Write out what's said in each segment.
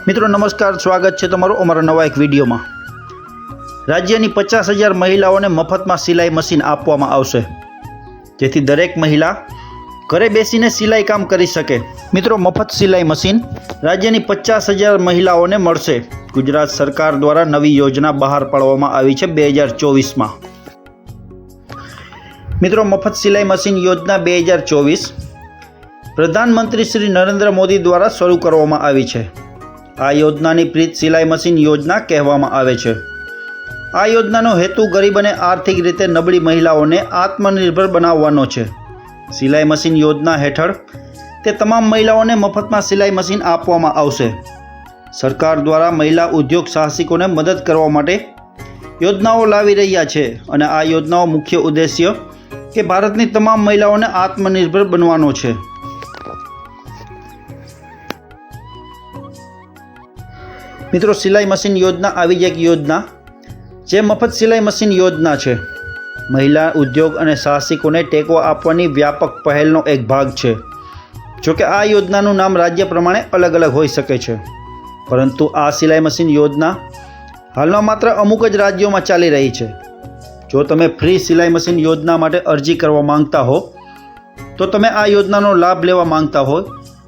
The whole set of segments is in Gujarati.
મિત્રો નમસ્કાર, સ્વાગત છે તમારું અમારા નવા એક વિડીયોમાં। રાજ્યની 50,000 મહિલાઓને મફતમાં સિલાઈ મશીન આપવામાં આવશે, જેથી દરેક મહિલા ઘરે બેસીને સિલાઈ કામ કરી શકે। મિત્રો, મફત સિલાઈ મશીન રાજ્યની 50,000 મહિલાઓને મળશે। ગુજરાત સરકાર દ્વારા નવી યોજના બહાર પાડવામાં આવી છે 2024માં। મિત્રો, મફત સિલાઈ મશીન યોજના 2024 પ્રધાનમંત્રી શ્રી નરેન્દ્ર મોદી દ્વારા શરૂ કરવામાં આવી છે। આ યોજનાની પ્રીત સિલાઈ મશીન યોજના કહેવામાં આવે છે। આ યોજનાનો હેતુ ગરીબ અને આર્થિક રીતે નબળી મહિલાઓને આત્મનિર્ભર બનાવવાનો છે। સિલાઈ મશીન યોજના હેઠળ તે તમામ મહિલાઓને મફતમાં સિલાઈ મશીન આપવામાં આવશે। સરકાર દ્વારા મહિલા ઉદ્યોગ સાહસિકોને મદદ કરવા માટે યોજનાઓ લાવી રહ્યા છે અને આ યોજનાનો મુખ્ય ઉદ્દેશ્ય કે ભારતની તમામ મહિલાઓને આત્મનિર્ભર બનવાનો છે। મિત્રો, સિલાઈ મશીન યોજના આવી જ એક યોજના જે મફત સિલાઈ મશીન યોજના છે। મહિલા ઉદ્યોગ અને સાહસિકોને ટેકો આપવાની વ્યાપક પહેલનો એક ભાગ છે। જોકે આ યોજનાનું નામ રાજ્ય પ્રમાણે અલગ અલગ હોઈ શકે છે, પરંતુ આ સિલાઈ મશીન યોજના હાલમાં માત્ર અમુક જ રાજ્યોમાં ચાલી રહી છે। જો તમે ફ્રી સિલાઈ મશીન યોજના માટે અરજી કરવા માંગતા હો, તો તમે આ યોજનાનો લાભ લેવા માંગતા હો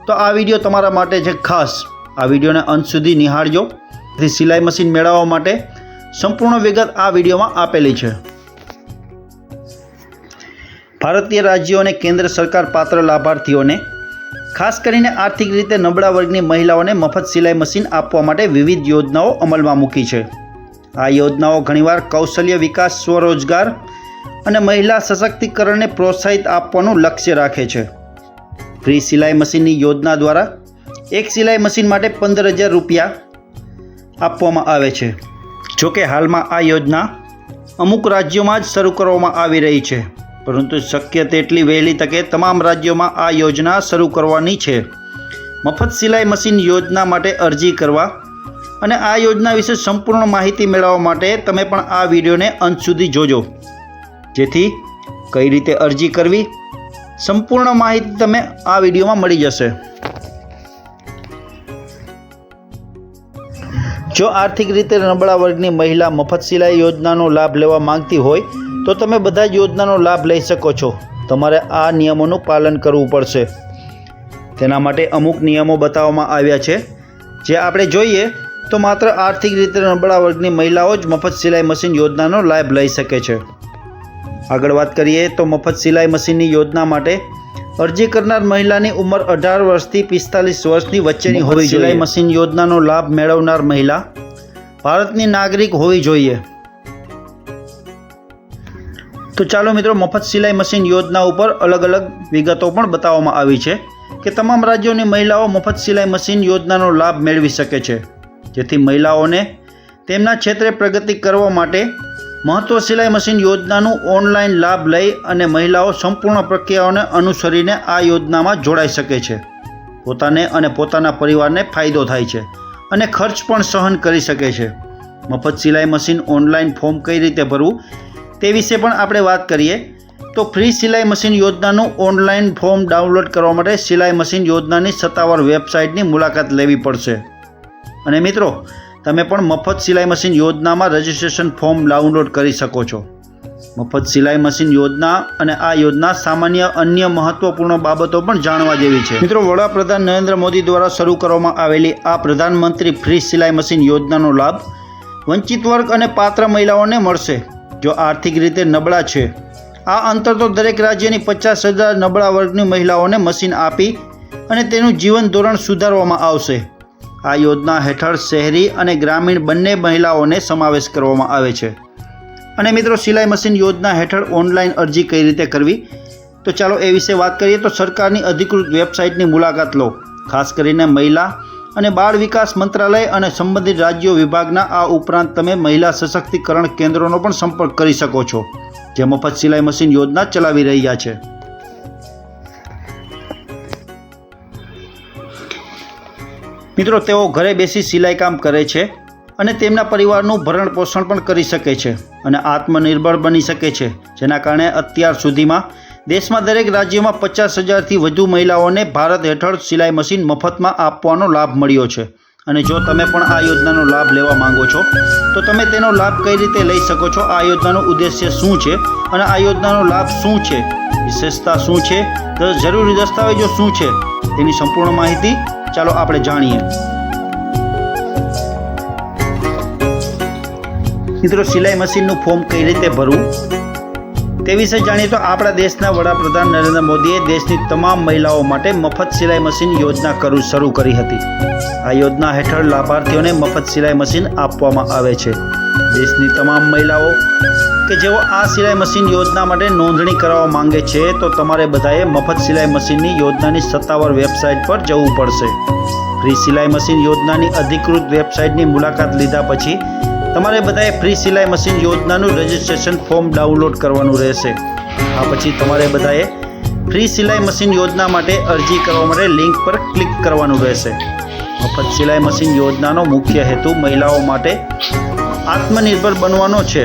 તો આ વિડીયો તમારા માટે છે ખાસ। આ વિડીયોને અંત સુધી નિહાળજો, જેથી સિલાઈ મશીન મેળવવા માટે સંપૂર્ણ વિગત આ વિડીયોમાં આપેલી છે। ભારતીય રાજ્યો અને કેન્દ્ર સરકાર પાત્ર લાભાર્થીઓને, ખાસ કરીને આર્થિક રીતે નબળા વર્ગની મહિલાઓને મફત સિલાઈ મશીન આપવા માટે વિવિધ યોજનાઓ અમલમાં મૂકી છે। આ યોજનાઓ ઘણીવાર કૌશલ્ય વિકાસ, સ્વરોજગાર અને મહિલા સશક્તિકરણને પ્રોત્સાહિત આપવાનું લક્ષ્ય રાખે છે। ફ્રી સિલાઈ મશીનની યોજના દ્વારા એક સિલાઈ મશીન માટે 15,000 રૂપિયા આપવામાં આવે છે। જોકે હાલમાં આ યોજના અમુક રાજ્યોમાં જ શરૂ કરવામાં આવી રહી છે, પરંતુ શક્ય તેટલી વહેલી તકે તમામ રાજ્યોમાં આ યોજના શરૂ કરવાની છે। મફત સિલાઈ મશીન યોજના માટે અરજી કરવા અને આ યોજના વિશે સંપૂર્ણ માહિતી મેળવવા માટે તમે પણ આ વિડીયોને અંત સુધી જોજો, જેથી કઈ રીતે અરજી કરવી સંપૂર્ણ માહિતી તમે આ વિડીયોમાં મળી જશે। જો આર્થિક રીતે નબળા વર્ગની મહિલા મફત સિલાઈ યોજનાનો લાભ લેવા માંગતી હોય તો તમે બધા જ યોજનાનો લાભ લઈ શકો છો। તમારે આ નિયમોનું પાલન કરવું પડશે। તેના માટે અમુક નિયમો બતાવવામાં આવ્યા છે, જે આપણે જોઈએ તો માત્ર આર્થિક રીતે નબળા વર્ગની મહિલાઓ જ મફત સિલાઈ મશીન યોજનાનો લાભ લઈ શકે છે। આગળ વાત કરીએ તો મફત સિલાઈ મશીનની યોજના માટે અરજી કરનાર મહિલાની ઉંમર 18 વર્ષથી 45 વર્ષની વચ્ચેની હોવી જોઈએ। સિલાઈ મશીન યોજનાનો લાભ મેળવનાર મહિલા ભારતની નાગરિક હોવી જોઈએ। તો ચાલો મિત્રો, મફત સિલાઈ મશીન યોજના ઉપર અલગ અલગ વિગતો પણ બતાવવામાં આવી છે કે તમામ રાજ્યોની મહિલાઓ મફત સિલાઈ મશીન યોજનાનો લાભ મેળવી શકે છે, જેથી મહિલાઓને તેમના ક્ષેત્રે પ્રગતિ કરવા માટે મહત્વ સિલાઈ મશીન યોજનાનું ઓનલાઈન લાભ લઈ અને મહિલાઓ સંપૂર્ણ પ્રક્રિયાઓને અનુસરીને આ યોજનામાં જોડાઈ શકે છે। પોતાને અને પોતાના પરિવારને ફાયદો થાય છે અને ખર્ચ પણ સહન કરી શકે છે। મફત સિલાઈ મશીન ઓનલાઈન ફોર્મ કઈ રીતે ભરવું તે વિશે પણ આપણે વાત કરીએ તો ફ્રી સિલાઈ મશીન યોજનાનું ઓનલાઈન ફોર્મ ડાઉનલોડ કરવા માટે સિલાઈ મશીન યોજનાની સત્તાવાર વેબસાઇટની મુલાકાત લેવી પડશે। અને મિત્રો, તમે પણ મફત સિલાઈ મશીન યોજનામાં રજિસ્ટ્રેશન ફોર્મ ડાઉનલોડ કરી શકો છો। મફત સિલાઈ મશીન યોજના અને આ યોજના સામાન્ય અન્ય મહત્વપૂર્ણ બાબતો પણ જાણવા જેવી છે। મિત્રો, વડાપ્રધાન નરેન્દ્ર મોદી દ્વારા શરૂ કરવામાં આવેલી આ પ્રધાનમંત્રી ફ્રી સિલાઈ મશીન યોજનાનો લાભ વંચિત વર્ગ અને પાત્ર મહિલાઓને મળશે, જો આર્થિક રીતે નબળા છે। આ અંતર તો દરેક રાજ્યની 50,000 નબળા વર્ગની મહિલાઓને મશીન આપી અને તેનું જીવન ધોરણ સુધારવામાં આવશે। આ યોજના હેઠળ શહેરી અને ગ્રામીણ બંને મહિલાઓને સમાવેશ કરવામાં આવે છે। અને મિત્રો, સિલાઈ મશીન યોજના હેઠળ ઓનલાઈન અરજી કઈ રીતે કરવી, તો ચાલો એ વિશે વાત કરીએ તો સરકારની અધિકૃત વેબસાઇટની મુલાકાત લો। ખાસ કરીને મહિલા અને બાળ વિકાસ મંત્રાલય અને સંબંધિત રાજ્યો વિભાગના આ ઉપરાંત તમે મહિલા સશક્તિકરણ કેન્દ્રોનો પણ સંપર્ક કરી શકો છો, જે મફત સિલાઈ મશીન યોજના ચલાવી રહ્યા છે। મિત્રો, તેઓ ઘરે બેસી સિલાઈ કામ કરે છે અને તેમના પરિવારનું ભરણ પોષણ પણ કરી શકે છે અને આત્મનિર્ભર બની શકે છે, જેના કારણે અત્યાર સુધીમાં દેશમાં દરેક રાજ્યમાં 50,000થી વધુ મહિલાઓને ભારત હેઠળ સિલાઈ મશીન મફતમાં આપવાનો લાભ મળ્યો છે। અને જો તમે પણ આ યોજનાનો લાભ લેવા માંગો છો તો તમે તેનો લાભ કઈ રીતે લઈ શકો છો, આ યોજનાનો ઉદ્દેશ્ય શું છે અને આ યોજનાનો લાભ શું છે, વિશેષતા શું છે, તો જરૂરી દસ્તાવેજો શું છે, તેની સંપૂર્ણ માહિતી ચાલો આપણે જાણીએ. મિત્રો, સિલાઈ મશીનનું ફોર્મ કઈ રીતે ભરવું તે વિશે જાણીએ તો આપણા દેશના વડાપ્રધાન નરેન્દ્ર મોદીએ દેશની તમામ મહિલાઓ માટે મફત સિલાઈ મશીન યોજના શરૂ કરી હતી. આ યોજના હેઠળ લાભાર્થીઓને મફત સિલાઈ મશીન આપવામાં આવે છે. દેશની તમામ મહિલાઓ કે જેઓ આ સિલાઈ મશીન યોજના માટે નોંધણી કરાવવા માંગે છે તો તમારે બધાએ મફત સિલાઈ મશીનની યોજનાની સત્તાવાર વેબસાઇટ પર જવું પડશે. ફ્રી સિલાઈ મશીન યોજનાની અધિકૃત વેબસાઇટની મુલાકાત લીધા પછી તમારે બધાએ ફ્રી સિલાઈ મશીન યોજનાનું રજિસ્ટ્રેશન ફોર્મ ડાઉનલોડ કરવાનું રહેશે. આ પછી તમારે બધાએ ફ્રી સિલાઈ મશીન યોજના માટે અરજી કરવા માટે લિંક પર ક્લિક કરવાનું રહેશે. મફત સિલાઈ મશીન યોજનાનો મુખ્ય હેતુ મહિલાઓ માટે આત્મનિર્ભર બનવાનો છે.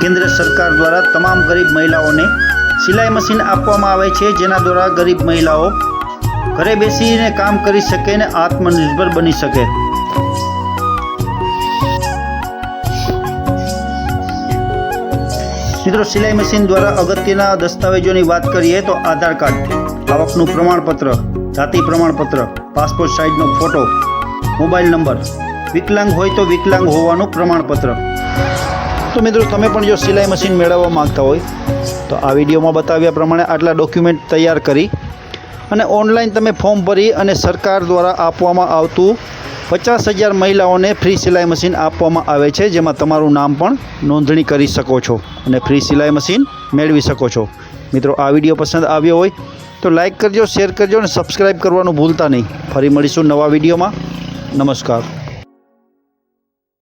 કેન્દ્ર સરકાર દ્વારા તમામ ગરીબ મહિલાઓને સિલાઈ મશીન આપવામાં આવે છે, જેના દ્વારા ગરીબ મહિલાઓ ઘરે બેસીને કામ કરી શકે અને આત્મનિર્ભર બની શકે. મિત્રો, સિલાઈ મશીન દ્વારા અગત્યના દસ્તાવેજોની વાત કરીએ તો આધાર કાર્ડ, આવકનું પ્રમાણપત્ર, જાતિ પ્રમાણપત્ર, પાસપોર્ટ સાઇઝનો ફોટો, મોબાઈલ નંબર, વિકલાંગ હોય તો વિકલાંગ હોવાનું પ્રમાણપત્ર. તો મિત્રો, તમે પણ જો સિલાઈ મશીન મેળવવા માંગતા હોય તો આ વિડીયોમાં બતાવ્યા પ્રમાણે આટલા ડોક્યુમેન્ટ તૈયાર કરી અને ઓનલાઈન તમે ફોર્મ ભરી અને સરકાર દ્વારા આપવામાં આવતું 50,000 મહિલાઓને ફ્રી સિલાઈ મશીન આપવામાં આવે છે, જેમાં તમારું નામ પણ નોંધણી કરી શકો છો અને ફ્રી સિલાઈ મશીન મેળવી શકો છો. મિત્રો, આ વિડીયો પસંદ આવ્યો હોય તો લાઈક કરજો, શેર કરજો અને સબસ્ક્રાઈબ કરવાનું ભૂલતા નહીં. ફરી મળીશું નવા વિડીયોમાં. નમસ્કાર.